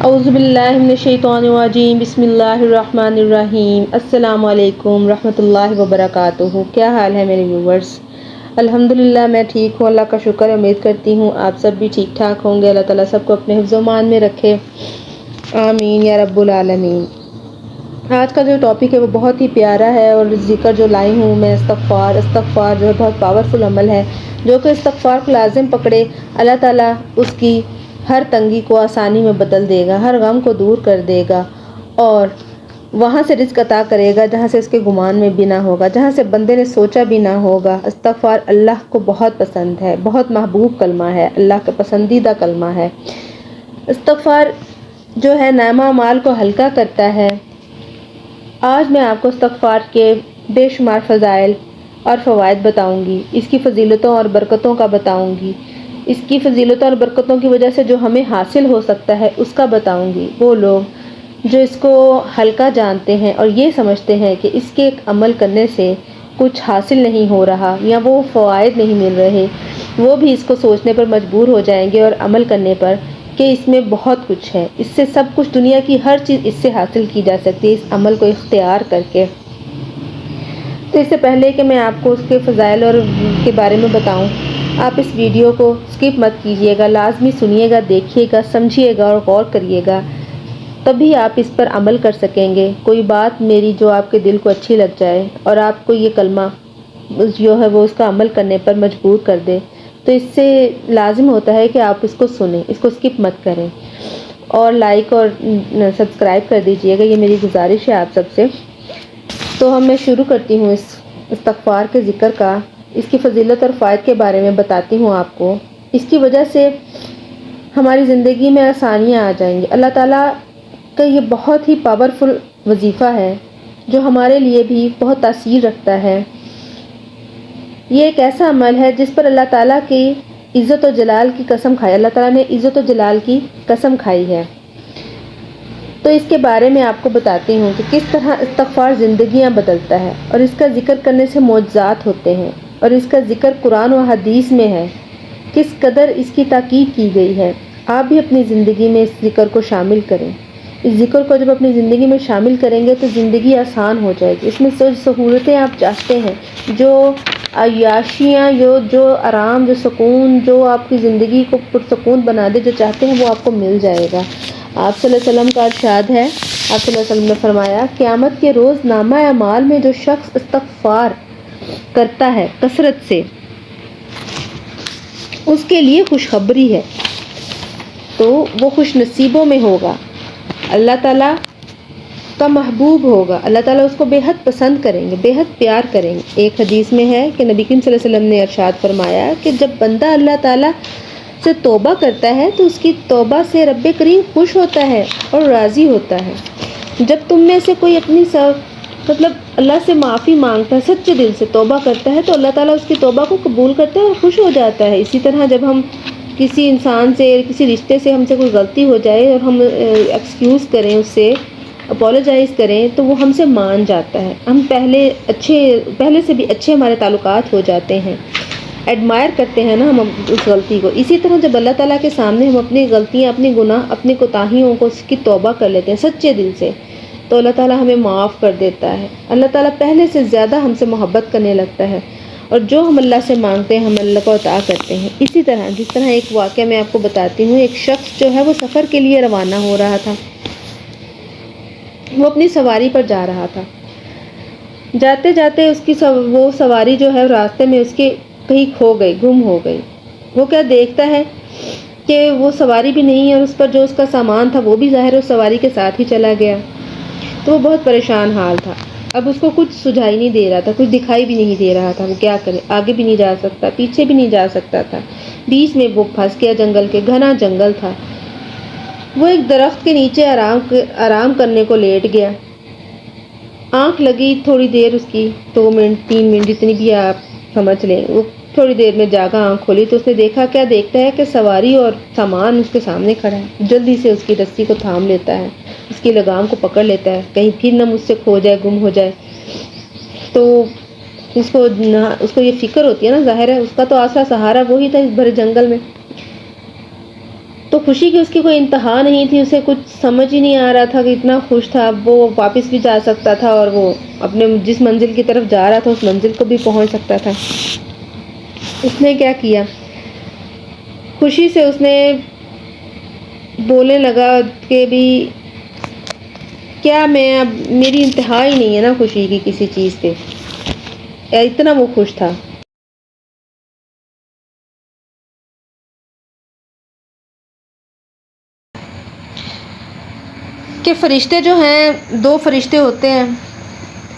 اعوذ باللہ من الشیطان الرجیم، بسم اللہ الرحمن الرحیم۔ السلام علیکم ورحمۃ اللہ وبرکاتہ۔ کیا حال ہے میرے ویورز؟ الحمدللہ میں ٹھیک ہوں، اللہ کا شکر ہے۔ امید کرتی ہوں آپ سب بھی ٹھیک ٹھاک ہوں گے۔ اللہ تعالیٰ سب کو اپنے حفظ و امان میں رکھے، آمین یا رب العالمین۔ آج کا جو ٹاپک ہے وہ بہت ہی پیارا ہے، اور ذکر جو لائی ہوں میں استغفار جو ہے بہت پاورفل عمل ہے۔ جو کہ استغفار کو لازم پکڑے، اللہ تعالیٰ اس کی ہر تنگی کو آسانی میں بدل دے گا، ہر غم کو دور کر دے گا، اور وہاں سے رزق عطا کرے گا جہاں سے اس کے گمان میں بھی نہ ہوگا، جہاں سے بندے نے سوچا بھی نہ ہوگا۔ استغفار اللہ کو بہت پسند ہے، بہت محبوب کلمہ ہے، اللہ کا پسندیدہ کلمہ ہے۔ استغفار جو ہے نامہ اعمال کو ہلکا کرتا ہے۔ آج میں آپ کو استغفار کے بے شمار فضائل اور فوائد بتاؤں گی، اس کی فضیلتوں اور برکتوں کا بتاؤں گی، اس کی فضیلتوں اور برکتوں کی وجہ سے جو ہمیں حاصل ہو سکتا ہے اس کا بتاؤں گی۔ وہ لوگ جو اس کو ہلکا جانتے ہیں اور یہ سمجھتے ہیں کہ اس کے عمل کرنے سے کچھ حاصل نہیں ہو رہا یا وہ فوائد نہیں مل رہے، وہ بھی اس کو سوچنے پر مجبور ہو جائیں گے اور عمل کرنے پر کہ اس میں بہت کچھ ہے، اس سے سب کچھ، دنیا کی ہر چیز اس سے حاصل کی جا سکتی ہے، اس عمل کو اختیار کر کے۔ تو اس سے پہلے کہ میں آپ کو اس کے فضائل اور کے بارے میں بتاؤں، آپ اس ویڈیو کو سکپ مت کیجیے گا، لازمی سنیے گا، دیکھیے گا، سمجھیے گا اور غور کریے گا، تبھی آپ اس پر عمل کر سکیں گے۔ کوئی بات میری جو آپ کے دل کو اچھی لگ جائے اور آپ کو یہ کلمہ جو ہے وہ اس کا عمل کرنے پر مجبور کر دے، تو اس سے لازم ہوتا ہے کہ آپ اس کو سنیں، اس کو سکپ مت کریں، اور لائک اور سبسکرائب کر دیجیے گا، یہ میری گزارش ہے آپ سب سے۔ تو میں شروع کرتی ہوں اس استغفار کے ذکر کا، اس کی فضیلت اور فوائد کے بارے میں بتاتی ہوں آپ کو۔ اس کی وجہ سے ہماری زندگی میں آسانیاں آ جائیں گی۔ اللہ تعالیٰ کا یہ بہت ہی پاورفل وظیفہ ہے جو ہمارے لیے بھی بہت تاثیر رکھتا ہے۔ یہ ایک ایسا عمل ہے جس پر اللہ تعالیٰ کی عزت و جلال کی قسم کھائی، اللہ تعالیٰ نے عزت و جلال کی قسم کھائی ہے۔ تو اس کے بارے میں آپ کو بتاتی ہوں کہ کس طرح استغفار زندگیاں بدلتا ہے، اور اس کا ذکر کرنے سے معجزات ہوتے ہیں، اور اس کا ذکر قرآن و حدیث میں ہے، کس قدر اس کی تاکید کی گئی ہے۔ آپ بھی اپنی زندگی میں اس ذکر کو شامل کریں۔ اس ذکر کو جب اپنی زندگی میں شامل کریں گے تو زندگی آسان ہو جائے گی۔ اس میں جو سہولتیں آپ چاہتے ہیں، جو عیاشیاں، جو آرام، جو سکون، جو آپ کی زندگی کو پرسکون بنا دے، جو چاہتے ہیں وہ آپ کو مل جائے گا۔ آپ صلی اللہ علیہ وسلم کا ارشاد ہے، آپ صلی اللہ علیہ وسلم نے فرمایا، قیامت کے روز نامہ اعمال میں جو شخص استغفار کرتا ہے کثرت سے، اس کے لیے خوشخبری ہے، تو وہ خوش نصیبوں میں ہوگا، اللہ تعالیٰ کا محبوب ہوگا، اللہ تعالیٰ اس کو بے حد پسند کریں گے، بے حد پیار کریں گے۔ ایک حدیث میں ہے کہ نبی کریم صلی اللہ علیہ وسلم نے ارشاد فرمایا کہ جب بندہ اللہ تعالیٰ سے توبہ کرتا ہے تو اس کی توبہ سے رب کریم خوش ہوتا ہے اور راضی ہوتا ہے۔ جب تم میں سے کوئی اپنی اللہ سے معافی مانگتا ہے، سچے دل سے توبہ کرتا ہے، تو اللہ تعالیٰ اس کی توبہ کو قبول کرتا ہے اور خوش ہو جاتا ہے۔ اسی طرح جب ہم کسی انسان سے، کسی رشتے سے ہم سے کوئی غلطی ہو جائے اور ہم ایکسکیوز کریں، اس سے اپولوجائز کریں، تو وہ ہم سے مان جاتا ہے، ہم پہلے سے بھی اچھے ہمارے تعلقات ہو جاتے ہیں، ایڈمائر کرتے ہیں نا ہم اس غلطی کو۔ اسی طرح جب اللہ تعالیٰ کے سامنے ہم اپنی غلطیاں، اپنے گناہ، اپنی کوتاہیوں کو اس کی توبہ کر لیتے ہیں سچے دل سے، تو اللہ تعالیٰ ہمیں معاف کر دیتا ہے۔ اللہ تعالیٰ پہلے سے زیادہ ہم سے محبت کرنے لگتا ہے، اور جو ہم اللہ سے مانگتے ہیں ہم اللہ کو عطا کرتے ہیں۔ اسی طرح جس طرح ایک واقعہ میں آپ کو بتاتی ہوں، ایک شخص جو ہے وہ سفر کے لیے روانہ ہو رہا تھا، وہ اپنی سواری پر جا رہا تھا، جاتے جاتے اس کی وہ سواری جو ہے راستے میں اس کے کہیں کھو گئی، گم ہو گئی۔ وہ کیا دیکھتا ہے کہ وہ سواری بھی نہیں ہے، اور اس پر جو اس کا سامان تھا وہ بھی ظاہر اس سواری کے ساتھ ہی چلا گیا۔ تو وہ بہت پریشان حال تھا، اب اس کو کچھ سجھائی نہیں دے رہا تھا، کچھ دکھائی بھی نہیں دے رہا تھا، وہ کیا کرے، آگے بھی نہیں جا سکتا، پیچھے بھی نہیں جا سکتا تھا۔ بیچ میں وہ پھنس گیا، جنگل کے، گھنا جنگل تھا۔ وہ ایک درخت کے نیچے آرام کرنے کو لیٹ گیا۔ آنکھ لگی تھوڑی دیر، اس کی 2 منٹ 3 منٹ جتنی بھی آپ سمجھ لیں، وہ تھوڑی دیر میں جاگا، آنکھ کھولی تو اس نے دیکھا، کیا دیکھتا ہے کہ سواری اور سامان اس کے سامنے کھڑا ہے۔ جلدی سے اس کی رسی کو تھام لیتا ہے، اس کی لگام کو پکڑ لیتا ہے، کہیں پھر نہ مجھ سے کھو جائے، گم ہو جائے۔ تو اس کو یہ فکر ہوتی ہے نا، ظاہر ہے اس کا تو آسرا سہارا وہی تھا اس بھرے جنگل میں۔ تو خوشی کی اس کی کوئی انتہا نہیں تھی، اسے کچھ سمجھ ہی نہیں آ رہا تھا کہ اتنا خوش تھا، وہ واپس بھی جا سکتا تھا اور وہ اپنے جس منزل کی طرف جا رہا تھا اس منزل کو بھی پہنچ سکتا تھا۔ اس نے کیا کیا، خوشی سے اس نے بولنے لگا کہ بھی کیا میں اب میری انتہا ہی نہیں ہے نا خوشی کی کسی چیز پہ، اتنا وہ خوش تھا۔ کہ فرشتے جو ہیں، دو فرشتے ہوتے ہیں،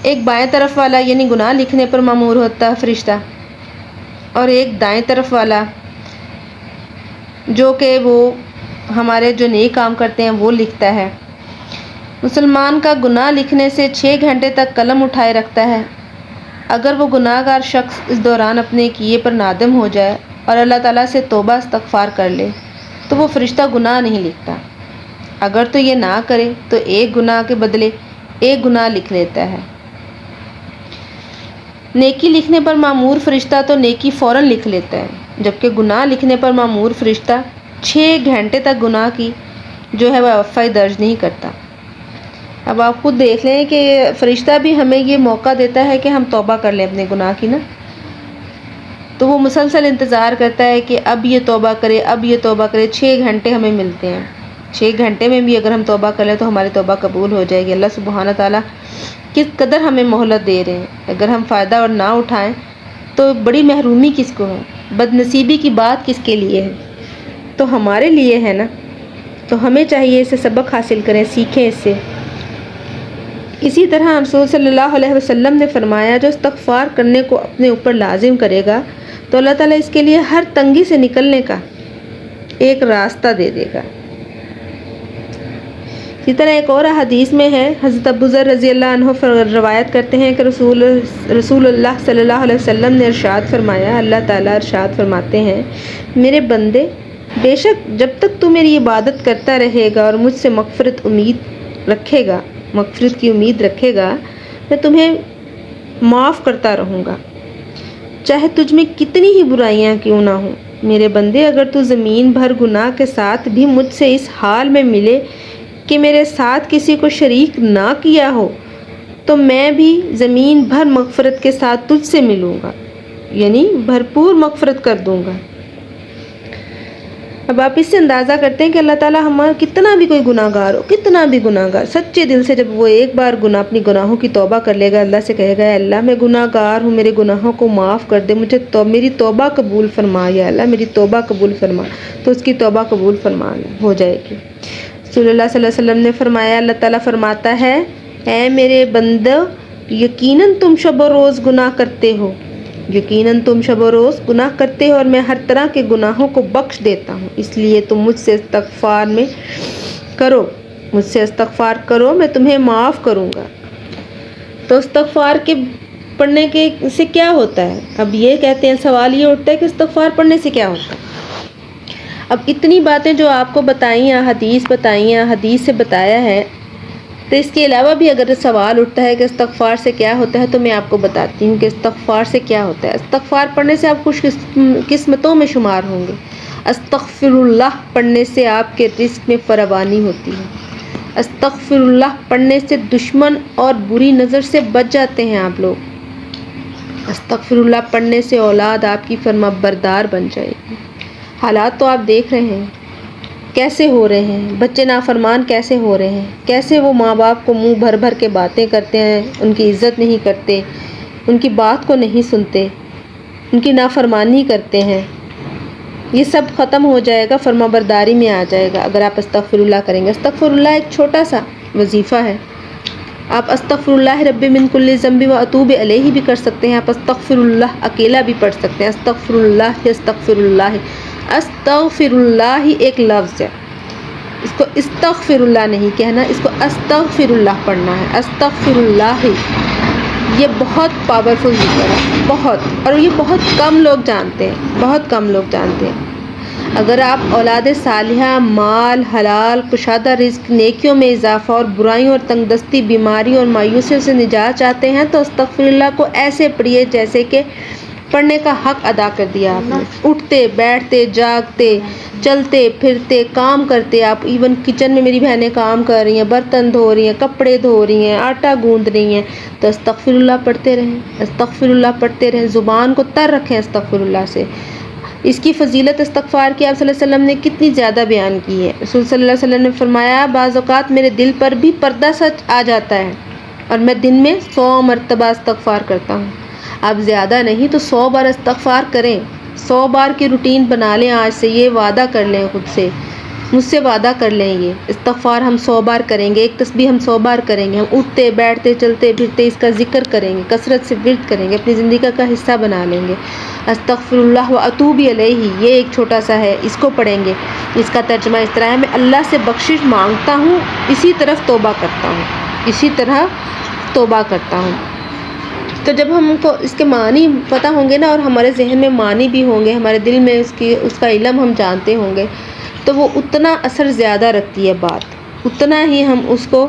ایک بائیں طرف والا یعنی گناہ لکھنے پر مامور ہوتا ہے فرشتہ، اور ایک دائیں طرف والا جو کہ وہ ہمارے جو نیک کام کرتے ہیں وہ لکھتا ہے۔ مسلمان کا گناہ لکھنے سے 6 گھنٹے تک قلم اٹھائے رکھتا ہے۔ اگر وہ گناہ گار شخص اس دوران اپنے کیے پر نادم ہو جائے اور اللہ تعالیٰ سے توبہ استغفار کر لے تو وہ فرشتہ گناہ نہیں لکھتا۔ اگر تو یہ نہ کرے تو ایک گناہ کے بدلے ایک گناہ لکھ لیتا ہے۔ نیکی لکھنے پر مامور فرشتہ تو نیکی فوراً لکھ لیتا ہے، جبکہ گناہ لکھنے پر مامور فرشتہ 6 گھنٹے تک گناہ کی جو ہے وہ افعی درج نہیں کرتا۔ اب آپ خود دیکھ لیں کہ فرشتہ بھی ہمیں یہ موقع دیتا ہے کہ ہم توبہ کر لیں اپنے گناہ کی نا، تو وہ مسلسل انتظار کرتا ہے کہ اب یہ توبہ کرے، اب یہ توبہ کرے۔ 6 گھنٹے ہمیں ملتے ہیں، 6 گھنٹے میں بھی اگر ہم توبہ کر لیں تو ہماری توبہ قبول ہو جائے گی۔ اللہ سبحانہ تعالیٰ کس قدر ہمیں مہلت دے رہے ہیں، اگر ہم فائدہ اور نہ اٹھائیں تو بڑی محرومی کس کو ہے، بد نصیبی کی بات کس کے لیے ہے، تو ہمارے لیے ہے نا۔ تو ہمیں چاہیے اسے سبق حاصل کریں، سیکھیں اس سے۔ اسی طرح رسول صلی اللہ علیہ وسلم نے فرمایا جو استغفار کرنے کو اپنے اوپر لازم کرے گا تو اللہ تعالیٰ اس کے لیے ہر تنگی سے نکلنے کا ایک راستہ دے دے گا۔ اسی طرح ایک اور حدیث میں ہے، حضرت ابو ذر رضی اللہ عنہ روایت کرتے ہیں کہ رسول اللہ صلی اللہ علیہ وسلم نے ارشاد فرمایا، اللہ تعالیٰ ارشاد فرماتے ہیں، میرے بندے بے شک جب تک تو میری عبادت کرتا رہے گا اور مجھ سے مغفرت کی امید رکھے گا میں تمہیں معاف کرتا رہوں گا، چاہے تجھ میں کتنی ہی برائیاں کیوں نہ ہوں۔ میرے بندے اگر تو زمین بھر گناہ کے ساتھ بھی مجھ سے اس حال میں ملے کہ میرے ساتھ کسی کو شریک نہ کیا ہو تو میں بھی زمین بھر مغفرت کے ساتھ تجھ سے ملوں گا، یعنی بھرپور مغفرت کر دوں گا۔ اب آپ اس سے اندازہ کرتے ہیں کہ اللہ تعالیٰ ہمارا کتنا بھی کوئی گناہ گار ہو، کتنا بھی گناہ گار سچے دل سے جب وہ ایک بار اپنی گناہوں کی توبہ کر لے گا، اللہ سے کہے گا اللہ میں گناہ گار ہوں، میرے گناہوں کو معاف کر دے، مجھے میری توبہ قبول فرما، یا اللہ میری توبہ قبول فرما، تو اس کی توبہ قبول فرما ہو جائے گی۔ رسول اللہ صلی اللہ علیہ وسلم نے فرمایا، اللہ تعالیٰ فرماتا ہے اے میرے بندو یقیناً تم شب و روز گناہ کرتے ہو، یقیناً تم شب و روز گناہ کرتے ہو اور میں ہر طرح کے گناہوں کو بخش دیتا ہوں، اس لیے تم مجھ سے استغفار کرو میں تمہیں معاف کروں گا۔ تو استغفار کے پڑھنے کے سے کیا ہوتا ہے؟ اب یہ کہتے ہیں، سوال یہ اٹھتا ہے کہ استغفار پڑھنے سے کیا ہوتا ہے؟ اب اتنی باتیں جو آپ کو بتائیں، حدیث سے بتایا ہے، تو اس کے علاوہ بھی اگر سوال اٹھتا ہے کہ استغفار سے کیا ہوتا ہے تو میں آپ کو بتاتی ہوں کہ استغفار سے کیا ہوتا ہے۔ استغفار پڑھنے سے آپ خوش قسمتوں میں شمار ہوں گے۔ استغفر اللہ پڑھنے سے آپ کے رزق میں فراوانی ہوتی ہے۔ استغفر اللہ پڑھنے سے دشمن اور بری نظر سے بچ جاتے ہیں آپ لوگ۔ استغفر اللہ پڑھنے سے اولاد آپ کی فرما بردار بن جائے گی۔ حالات تو آپ دیکھ رہے ہیں کیسے ہو رہے ہیں، بچے نافرمان کیسے ہو رہے ہیں، کیسے وہ ماں باپ کو منہ بھر بھر کے باتیں کرتے ہیں، ان کی عزت نہیں کرتے، ان کی بات کو نہیں سنتے، ان کی نافرمانی کرتے ہیں۔ یہ سب ختم ہو جائے گا، فرما برداری میں آ جائے گا اگر آپ استغفر اللہ کریں گے۔ استغفر اللہ ایک چھوٹا سا وظیفہ ہے، آپ استغفر اللہ رب من کل ذنب و اتوب الیہ بھی کر سکتے ہیں، آپ استغفر اللہ اکیلا بھی پڑھ سکتے ہیں۔ استغفر اللہ استغفر اللہ ایک لفظ ہے، اس کو استغفر اللہ نہیں کہنا، اس کو استغفر اللہ پڑھنا ہے۔ استغفر اللہ یہ بہت پاورفل ذکر ہے، بہت، اور یہ بہت کم لوگ جانتے ہیں۔ اگر آپ اولاد صالحہ، مال حلال، کشادہ رزق، نیکیوں میں اضافہ اور برائیوں اور تنگ دستی، بیماریوں اور مایوسیوں سے نجات چاہتے ہیں تو استغفر اللہ کو ایسے پڑھیے جیسے کہ پڑھنے کا حق ادا کر دیا آپ نے۔ اٹھتے بیٹھتے جاگتے چلتے پھرتے کام کرتے، آپ ایون کچن میں میری بہنیں کام کر رہی ہیں، برتن دھو رہی ہیں، کپڑے دھو رہی ہیں، آٹا گوندھ رہی ہیں، تو استغفر اللہ پڑھتے رہیں، استغفر اللہ پڑھتے رہیں، زبان کو تر رکھیں استغفر اللہ سے۔ اس کی فضیلت استغفار کی آپ صلی اللہ علیہ وسلم نے کتنی زیادہ بیان کی ہے۔ رسول صلی اللہ علیہ وسلم نے فرمایا بعض اوقات میرے دل پر بھی پردہ سچ آ جاتا ہے اور میں دن میں 100 مرتبہ استغفار کرتا ہوں۔ آپ زیادہ نہیں تو 100 بار استغفار کریں، 100 بار کی روٹین بنا لیں، آج سے یہ وعدہ کر لیں خود سے، مجھ سے وعدہ کر لیں یہ استغفار ہم 100 بار کریں گے، ایک تسبیح ہم 100 بار کریں گے، ہم اٹھتے بیٹھتے چلتے پھرتے اس کا ذکر کریں گے، کثرت سے ورد کریں گے، اپنی زندگی کا حصہ بنا لیں گے۔ استغفر اللہ و اتوب الیہ، یہ ایک چھوٹا سا ہے، اس کو پڑھیں گے۔ اس کا ترجمہ اس طرح ہے، میں اللہ سے بخشش مانگتا ہوں، اسی طرف توبہ کرتا ہوں، اسی طرح توبہ کرتا ہوں۔ تو جب ہم کو اس کے معنی پتہ ہوں گے نا، اور ہمارے ذہن میں معنی بھی ہوں گے، ہمارے دل میں اس کا علم ہم جانتے ہوں گے، تو وہ اتنا اثر زیادہ رکھتی ہے بات، اتنا ہی ہم اس کو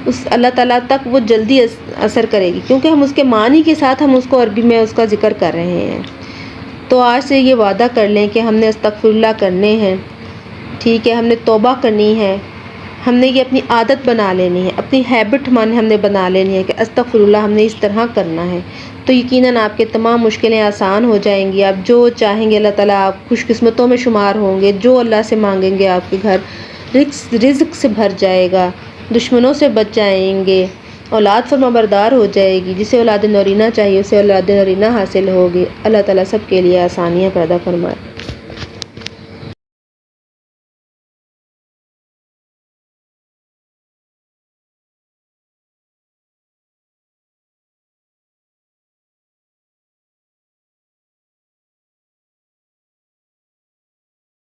اس اللہ تعالیٰ تک وہ جلدی اثر کرے گی، کیونکہ ہم اس کے معنی کے ساتھ ہم اس کو عربی میں اس کا ذکر کر رہے ہیں۔ تو آج سے یہ وعدہ کر لیں کہ ہم نے استغفر اللہ کرنے ہیں، ٹھیک ہے، ہم نے توبہ کرنی ہے، ہم نے یہ اپنی عادت بنا لینی ہے، اپنی ہیبٹ ہم نے بنا لینی ہے کہ استغفر اللہ ہم نے اس طرح کرنا ہے، تو یقیناً آپ کے تمام مشکلیں آسان ہو جائیں گی۔ آپ جو چاہیں گے اللہ تعالیٰ آپ خوش قسمتوں میں شمار ہوں گے، جو اللہ سے مانگیں گے آپ کے گھر رزق سے بھر جائے گا، دشمنوں سے بچ جائیں گے، اولاد فرما بردار ہو جائے گی، جسے اولاد نورینہ چاہیے اسے اولاد نورینہ حاصل ہوگی۔ اللہ تعالیٰ سب کے لیے آسانیاں پیدا فرمائے۔